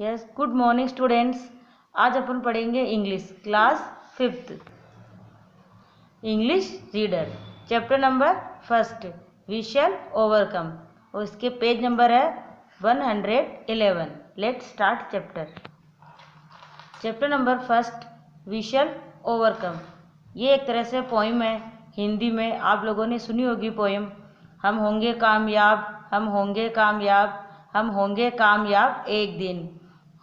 Yes, good morning students. आज अपन पढ़ेंगे English class 5th English reader chapter number 1 we shall overcome और इसके पेज नंबर है 111। Let start chapter number 1 we shall overcome. ये एक तरह से पोइम है। हिंदी में आप लोगों ने सुनी होगी पोइम, हम होंगे कामयाब, हम होंगे कामयाब, हम होंगे कामयाब एक दिन।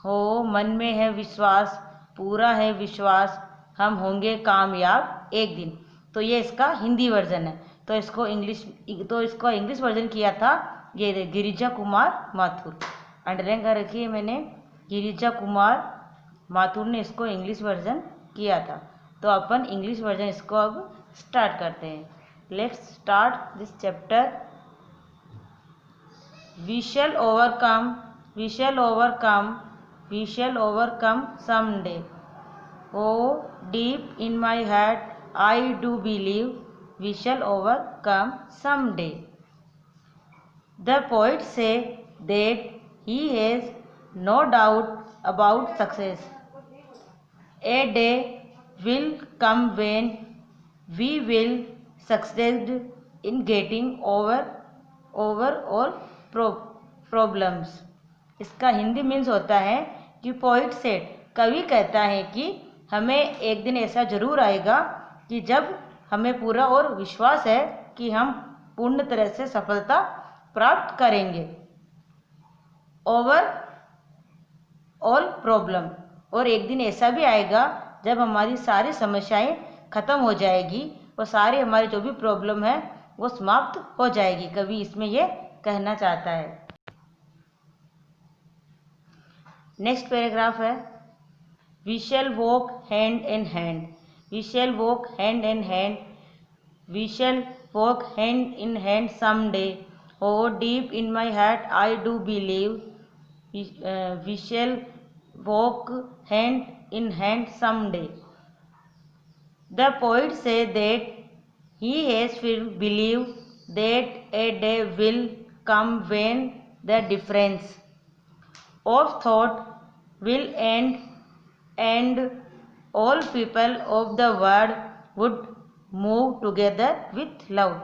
हो मन में है विश्वास, पूरा है विश्वास, हम होंगे कामयाब एक दिन। तो ये इसका हिंदी वर्जन है। तो इसको इंग्लिश वर्जन किया था ये गिरिजा कुमार माथुर। अंडरलाइन कर रखी है मैंने, गिरिजा कुमार माथुर ने इसको इंग्लिश वर्जन किया था। तो अपन इंग्लिश वर्जन इसको अब स्टार्ट करते हैं। Let's start this chapter. We shall overcome, we shall overcome, we shall overcome someday. Oh, deep in my heart, I do believe we shall overcome someday. The poet said that he has no doubt about success. A day will come when we will succeed in getting over all problems. इसका Hindi means होता है कि poet said, कवि कहता है कि हमें एक दिन ऐसा जरूर आएगा कि जब हमें पूरा और विश्वास है कि हम पूर्ण तरह से सफलता प्राप्त करेंगे ओवर ऑल प्रॉब्लम। और एक दिन ऐसा भी आएगा जब हमारी सारी समस्याएं खत्म हो जाएगी और सारी हमारी जो भी प्रॉब्लम है वो समाप्त हो जाएगी। कवि इसमें ये कहना चाहता है। नेक्स्ट पैराग्राफ है we shall walk hand in hand, we shall walk hand in hand, we shall walk hand in hand some day. Oh deep in my heart I do believe we shall walk hand in hand some day. The poet say that he has believed that a day will come when the difference of thought will end and all people of the world would move together with love.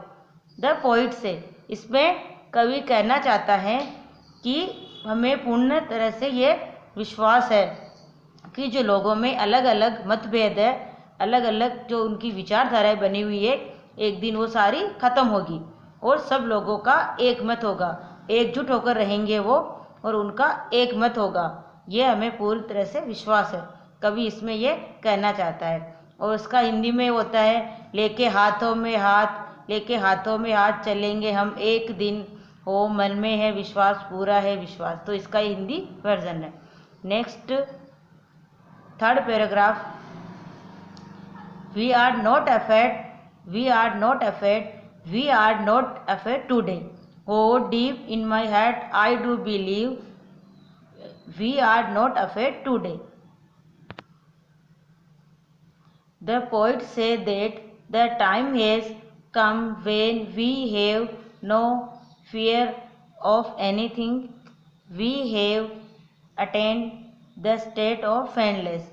The poet से, इसमें कवि कहना चाहता है कि हमें पूर्ण तरह से ये विश्वास है कि जो लोगों में अलग अलग मतभेद है, अलग अलग जो उनकी विचारधाराएं बनी हुई है, एक दिन वो सारी खत्म होगी और सब लोगों का एक मत होगा, एकजुट होकर रहेंगे वो और उनका एक मत होगा। ये हमें पूरी तरह से विश्वास है, कवि इसमें ये कहना चाहता है। और इसका हिंदी में होता है लेके हाथों में हाथ, लेके हाथों में हाथ चलेंगे हम एक दिन, हो मन में है विश्वास, पूरा है विश्वास। तो इसका हिंदी वर्जन है। Next third paragraph, we are not afraid, we are not afraid, we are not afraid today. Oh, deep in my heart, I do believe we are not afraid today. The poet said that the time has come when we have no fear of anything. We have attained the state of friendless.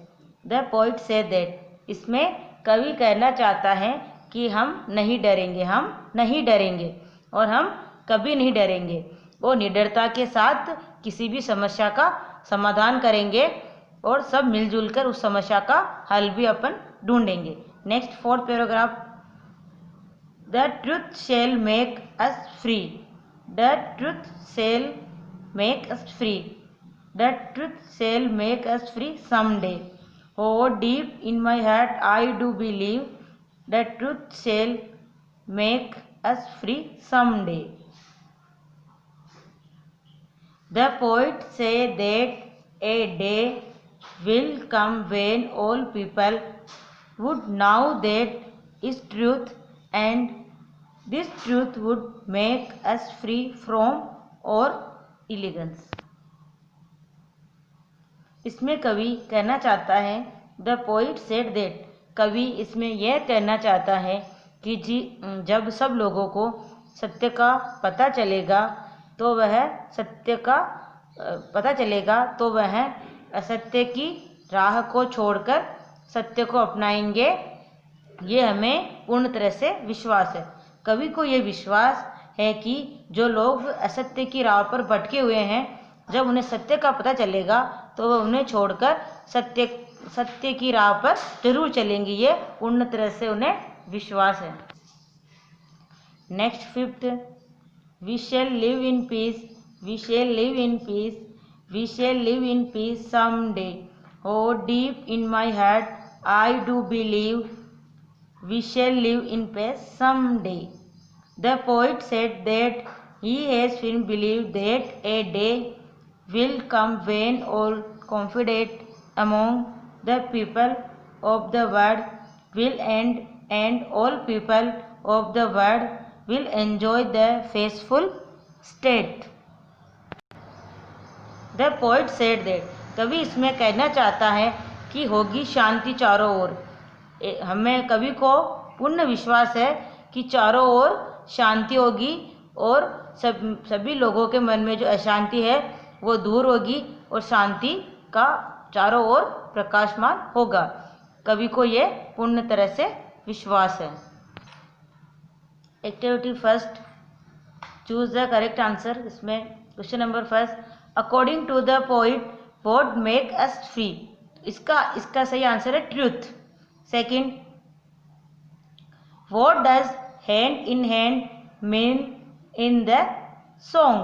The poet said that, इसमें कवि कहना चाहता है कि हम नहीं डरेंगे, हम नहीं डरेंगे और हम कभी नहीं डरेंगे। वो निडरता के साथ किसी भी समस्या का समाधान करेंगे और सब मिलजुल कर उस समस्या का हल भी अपन ढूंढेंगे। Next fourth paragraph, the truth shall make us free, the truth shall make us free, the truth shall make us free some day. Oh deep in my heart I do believe the truth shall make us free some day. The poet say that a day will come when all people would know that is truth and this truth would make us free from all illegance. इसमें कवि कहना चाहता है, The poet said that, कवि इसमें यह कहना चाहता है कि जब सब लोगों को सत्य का पता चलेगा तो वह सत्य का पता चलेगा तो वह असत्य की राह को छोड़कर सत्य को अपनाएंगे। ये हमें पूर्ण तरह से विश्वास है। कवि को ये विश्वास है कि जो लोग असत्य की राह पर भटके हुए हैं, जब उन्हें सत्य का पता चलेगा तो वह उन्हें छोड़कर सत्य की राह पर जरूर चलेंगे। ये पूर्ण तरह से उन्हें विश्वास है। Next fifth, we shall live in peace, we shall live in peace, we shall live in peace some day. Oh, deep in my heart, I do believe we shall live in peace someday. The poet said that he has firmly believed that a day will come when all confidence among the people of the world will end and all people of the world will enjoy the peaceful state. The poet said that कवि इसमें कहना चाहता है कि होगी शांति चारों ओर। हमें कवि को पूर्ण विश्वास है कि चारों ओर शांति होगी और सभी लोगों के मन में जो अशांति है वो दूर होगी और शांति का चारों ओर प्रकाशमान होगा। कवि को ये पूर्ण तरह से विश्वास है। Activity first, choose the correct answer. इसमें question number first, according to the poet what make us free. इसका सही आंसर है truth. Second, what does hand in hand mean in the song,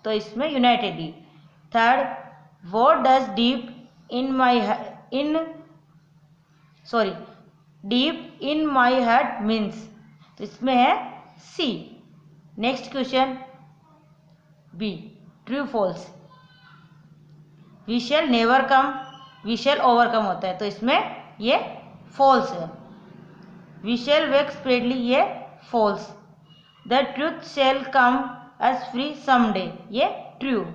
तो इसमें unitedly. Third, what does deep in my heart means, तो इसमें है C. Next question B, true false. We shall never come, we shall overcome होता है, तो इसमें ये फॉल्स है। वी शैल वेक स्प्रेडली, ये false. The truth shall come us free someday, ये true.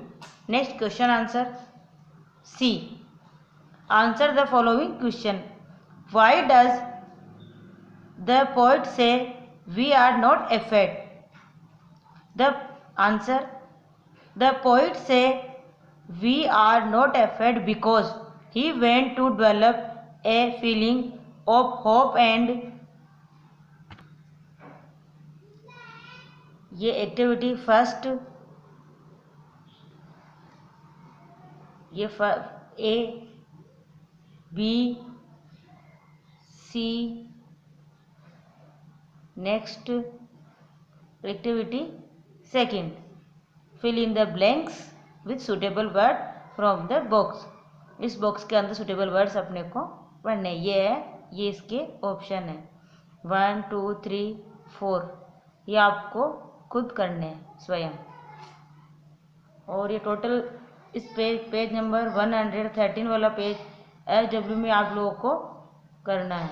Next question answer C. Answer the following question, why does the poet say we are not afraid. The answer, the poet say we are not afraid because he went to develop a feeling of hope and ये activity first, ये A B C. Next activity second, fill in the blanks with suitable word from the box. इस box के अंदर suitable words अपने को पढ़ने, ये है, ये इसके ऑप्शन है 1 2 3 4, ये आपको खुद करने हैं स्वयं। और ये टोटल इस पेज नंबर 113 वाला पेज एसडब्ल्यू में आप लोगों को करना है।